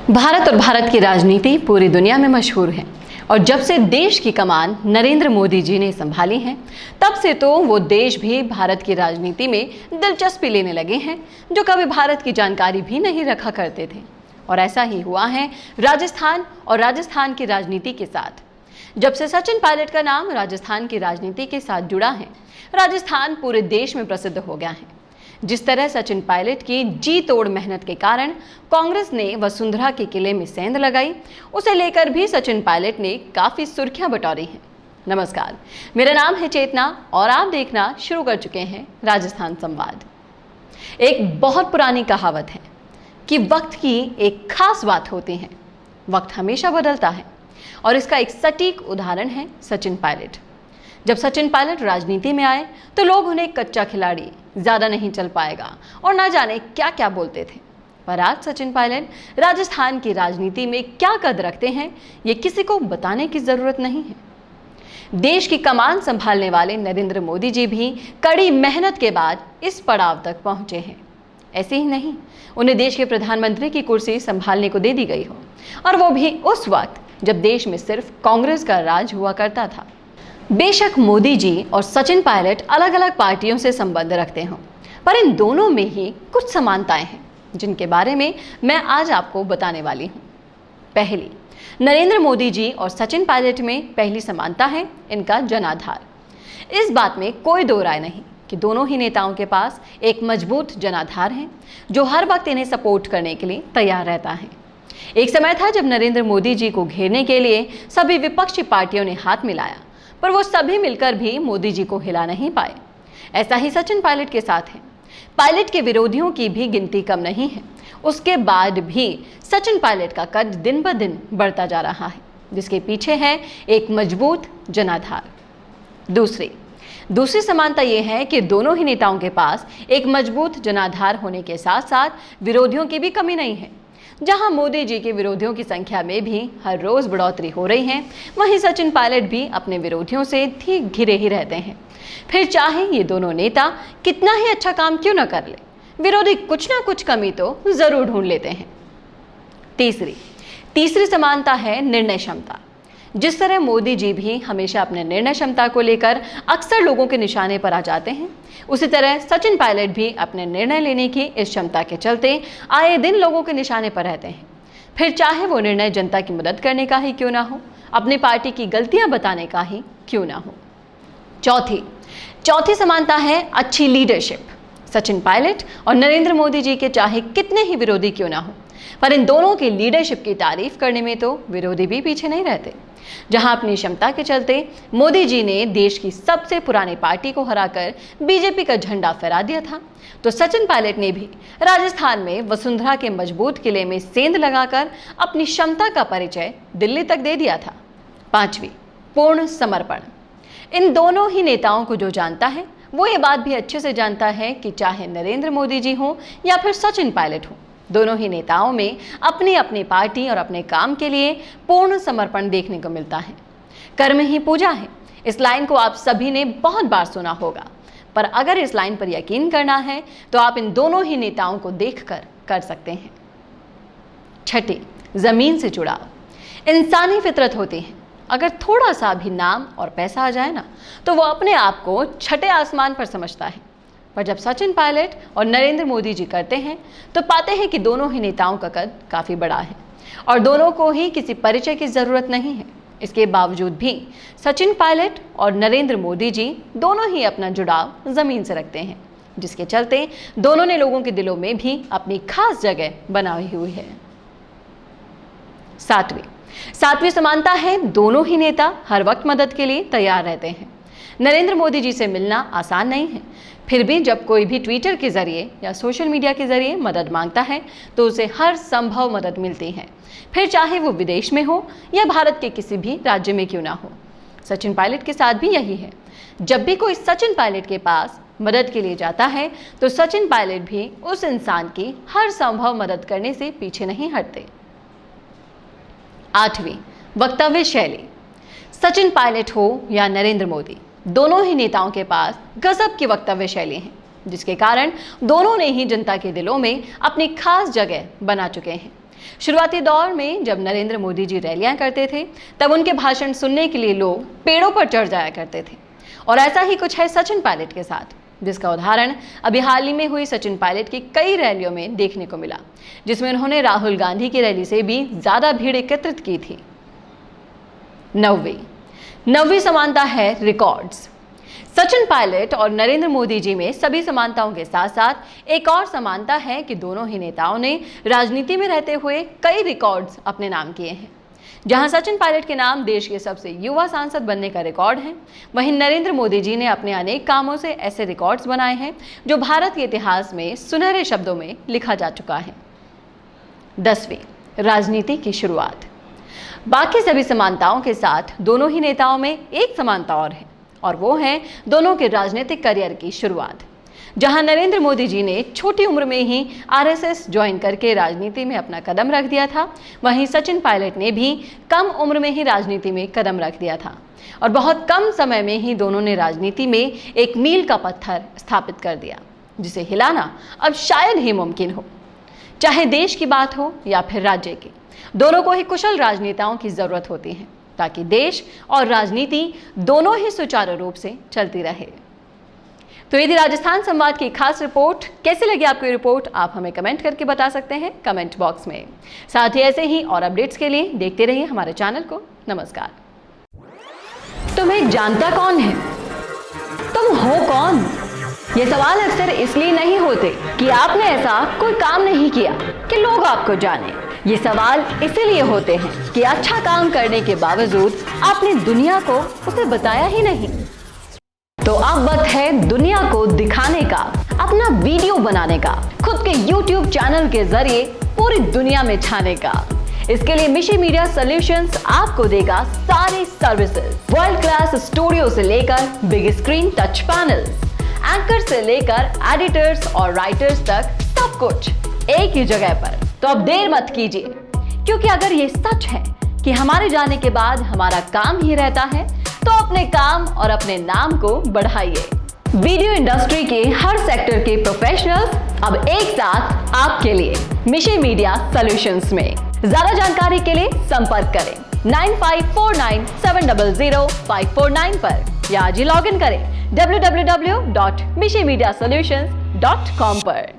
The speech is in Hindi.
भारत और भारत की राजनीति पूरी दुनिया में मशहूर है और जब से देश की कमान नरेंद्र मोदी जी ने संभाली है तब से तो वो देश भी भारत की राजनीति में दिलचस्पी लेने लगे हैं, जो कभी भारत की जानकारी भी नहीं रखा करते थे। और ऐसा ही हुआ है राजस्थान और राजस्थान की राजनीति के साथ। जब से सचिन पायलट का नाम राजस्थान की राजनीति के साथ जुड़ा है, राजस्थान पूरे देश में प्रसिद्ध हो गया है। जिस तरह सचिन पायलट की जी तोड़ मेहनत के कारण कांग्रेस ने वसुंधरा के किले में सेंध लगाई, उसे लेकर भी सचिन पायलट ने काफी सुर्खियां बटोरी हैं। नमस्कार, मेरा नाम है चेतना और आप देखना शुरू कर चुके हैं राजस्थान संवाद। एक बहुत पुरानी कहावत है कि वक्त की एक खास बात होती है, वक्त हमेशा बदलता है, और इसका एक सटीक उदाहरण है सचिन पायलट। जब सचिन पायलट राजनीति में आए तो लोग उन्हें कच्चा खिलाड़ी, ज्यादा नहीं चल पाएगा और ना जाने क्या क्या बोलते थे। पर आज सचिन पायलट राजस्थान की राजनीति में क्या कद रखते हैं, ये किसी को बताने की जरूरत नहीं है। देश की कमान संभालने वाले नरेंद्र मोदी जी भी कड़ी मेहनत के बाद इस पड़ाव तक पहुंचे हैं। ऐसे ही नहीं, उन्हें देश के प्रधानमंत्री की कुर्सी संभालने को दे दी गई हो, और वो भी उस वक्त जब देश में सिर्फ कांग्रेस का राज हुआ करता था। बेशक मोदी जी और सचिन पायलट अलग अलग पार्टियों से संबंध रखते हों, पर इन दोनों में ही कुछ समानताएं हैं जिनके बारे में मैं आज आपको बताने वाली हूं। पहली, नरेंद्र मोदी जी और सचिन पायलट में पहली समानता है इनका जनाधार। इस बात में कोई दो राय नहीं कि दोनों ही नेताओं के पास एक मजबूत जनाधार है जो हर वक्त इन्हें सपोर्ट करने के लिए तैयार रहता है। एक समय था जब नरेंद्र मोदी जी को घेरने के लिए सभी विपक्षी पार्टियों ने हाथ मिलाया, पर वो सभी मिलकर भी मोदी जी को हिला नहीं पाए। ऐसा ही सचिन पायलट के साथ है। पायलट के विरोधियों की भी गिनती कम नहीं है। उसके बाद भी सचिन पायलट का कद दिन ब दिन बढ़ता जा रहा है, जिसके पीछे है एक मजबूत जनाधार। दूसरी समानता यह है कि दोनों ही नेताओं के पास एक मजबूत जनाधार होने के साथ साथ विरोधियों की भी कमी नहीं है। जहां मोदी जी के विरोधियों की संख्या में भी हर रोज बढ़ोतरी हो रही है, वहीं सचिन पायलट भी अपने विरोधियों से ठीक घिरे ही रहते हैं। फिर चाहे ये दोनों नेता कितना ही अच्छा काम क्यों न कर ले, विरोधी कुछ ना कुछ कमी तो जरूर ढूंढ लेते हैं। तीसरी समानता है निर्णय क्षमता। जिस तरह मोदी जी भी हमेशा अपने निर्णय क्षमता को लेकर अक्सर लोगों के निशाने पर आ जाते हैं, उसी तरह सचिन पायलट भी अपने निर्णय लेने की इस क्षमता के चलते आए दिन लोगों के निशाने पर रहते हैं। फिर चाहे वो निर्णय जनता की मदद करने का ही क्यों ना हो, अपनी पार्टी की गलतियां बताने का ही क्यों ना हो। चौथी समानता है अच्छी लीडरशिप। सचिन पायलट और नरेंद्र मोदी जी के चाहे कितने ही विरोधी क्यों ना हो, पर इन दोनों की लीडरशिप की तारीफ करने में तो विरोधी भी पीछे नहीं रहते। जहां अपनी क्षमता के चलते मोदी जी ने देश की सबसे पुरानी पार्टी को हराकर बीजेपी का झंडा फहरा दिया था, तो सचिन पायलट ने भी राजस्थान में वसुंधरा के मजबूत किले में सेंध लगाकर अपनी क्षमता का परिचय दिल्ली तक दे दिया था। 5वीं, पूर्ण समर्पण। इन दोनों ही नेताओं को जो जानता है वो ये बात भी अच्छे से जानता है कि चाहे नरेंद्र मोदी जी हो या फिर सचिन पायलट हो, दोनों ही नेताओं में अपनी अपनी पार्टी और अपने काम के लिए पूर्ण समर्पण देखने को मिलता है। कर्म ही पूजा है, इस लाइन को आप सभी ने बहुत बार सुना होगा, पर अगर इस लाइन पर यकीन करना है तो आप इन दोनों ही नेताओं को देखकर कर सकते हैं। 6, जमीन से जुड़ाव। इंसानी फितरत होती है, अगर थोड़ा सा भी नाम और पैसा आ जाए ना तो वो अपने आप को छठे आसमान पर समझता है। पर जब सचिन पायलट और नरेंद्र मोदी जी करते हैं तो पाते हैं कि दोनों ही नेताओं का कद काफी बड़ा है और दोनों को ही किसी परिचय की जरूरत नहीं है। इसके बावजूद भी सचिन पायलट और नरेंद्र मोदी जी दोनों ही अपना जुड़ाव जमीन से रखते हैं, जिसके चलते दोनों ने लोगों के दिलों में भी अपनी खास जगह बनाई हुई है। 7वीं समानता है दोनों ही नेता हर वक्त मदद के लिए तैयार रहते हैं। नरेंद्र मोदी जी से मिलना आसान नहीं है, फिर भी जब कोई भी ट्विटर के जरिए या सोशल मीडिया के जरिए मदद मांगता है तो उसे हर संभव मदद मिलती है, फिर चाहे वो विदेश में हो या भारत के किसी भी राज्य में क्यों ना हो। सचिन पायलट के साथ भी यही है। जब भी कोई सचिन पायलट के पास मदद के लिए जाता है तो सचिन पायलट भी उस इंसान की हर संभव मदद करने से पीछे नहीं हटते। 8वीं, वक्तव्य शैली। सचिन पायलट हो या नरेंद्र मोदी, दोनों ही नेताओं के पास गजब की वक्तव्य शैली है, जिसके कारण दोनों ने ही जनता के दिलों में अपनी खास जगह बना चुके हैं। शुरुआती दौर में जब नरेंद्र मोदी जी रैलियां करते थे, तब उनके भाषण सुनने के लिए लोग पेड़ों पर चढ़ जाया करते थे। और ऐसा ही कुछ है सचिन पायलट के साथ, जिसका उदाहरण अभी हाल ही में हुई सचिन पायलट की कई रैलियों में देखने को मिला, जिसमें उन्होंने राहुल गांधी की रैली से भी ज्यादा भीड़ एकत्रित की थी। नौवीं समानता है रिकॉर्ड्स। सचिन पायलट और नरेंद्र मोदी जी में सभी समानताओं के साथ साथ एक और समानता है कि दोनों ही नेताओं ने राजनीति में रहते हुए कई रिकॉर्ड्स अपने नाम किए हैं। जहां सचिन पायलट के नाम देश के सबसे युवा सांसद बनने का रिकॉर्ड है, वहीं नरेंद्र मोदी जी ने अपने अनेक कामों से ऐसे रिकॉर्ड्स बनाए हैं जो भारत के इतिहास में सुनहरे शब्दों में लिखा जा चुका है। 10वीं, राजनीति की शुरुआत। बाकी सभी समानताओं के साथ दोनों ही नेताओं में एक समानता और है, और वो है दोनों के राजनीतिक करियर की शुरुआत। जहां नरेंद्र मोदी जी ने छोटी उम्र में ही आरएसएस ज्वाइन करके राजनीति में अपना कदम रख दिया था, वहीं सचिन पायलट ने भी कम उम्र में ही राजनीति में कदम रख दिया था और बहुत कम समय में ही दोनों ने राजनीति में एक मील का पत्थर स्थापित कर दिया, जिसे हिलाना अब शायद ही मुमकिन हो। चाहे देश की बात हो या फिर राज्य की, दोनों को ही कुशल राजनेताओं की जरूरत होती है ताकि देश और राजनीति दोनों ही सुचारू रूप से चलती रहे। तो ये थी राजस्थान संवाद की खास रिपोर्ट। कैसी लगी आपको ये रिपोर्ट, आप हमें कमेंट करके बता सकते हैं कमेंट बॉक्स में। साथ ही ऐसे ही और अपडेट्स के लिए देखते रहिए हमारे चैनल को। नमस्कार। तुम्हें जानता कौन है? तुम हो कौन? ये सवाल अक्सर इसलिए नहीं होते कि आपने ऐसा कोई काम नहीं किया कि लोग आपको जाने। ये सवाल इसीलिए होते हैं कि अच्छा काम करने के बावजूद आपने दुनिया को उसे बताया ही नहीं। तो अब वक्त है दुनिया को दिखाने का, अपना वीडियो बनाने का, खुद के YouTube चैनल के जरिए पूरी दुनिया में छाने का। इसके लिए मिशी मीडिया सॉल्यूशंस आपको देगा सारी सर्विसेज, वर्ल्ड क्लास स्टूडियो से लेकर big screen touch panels, anchor से लेकर एडिटर्स और राइटर्स तक सब कुछ एक ही जगह पर। तो अब देर मत कीजिए, क्योंकि अगर ये सच है कि हमारे जाने के बाद हमारा काम ही रहता है, तो अपने काम और अपने नाम को बढ़ाइए। वीडियो इंडस्ट्री के हर सेक्टर के प्रोफेशनल्स अब एक साथ आपके लिए मिशी मीडिया सॉल्यूशंस में। ज्यादा जानकारी के लिए संपर्क करें 9549700549 पर या आज ही लॉग इन करें www.mishimediasolutions.com पर।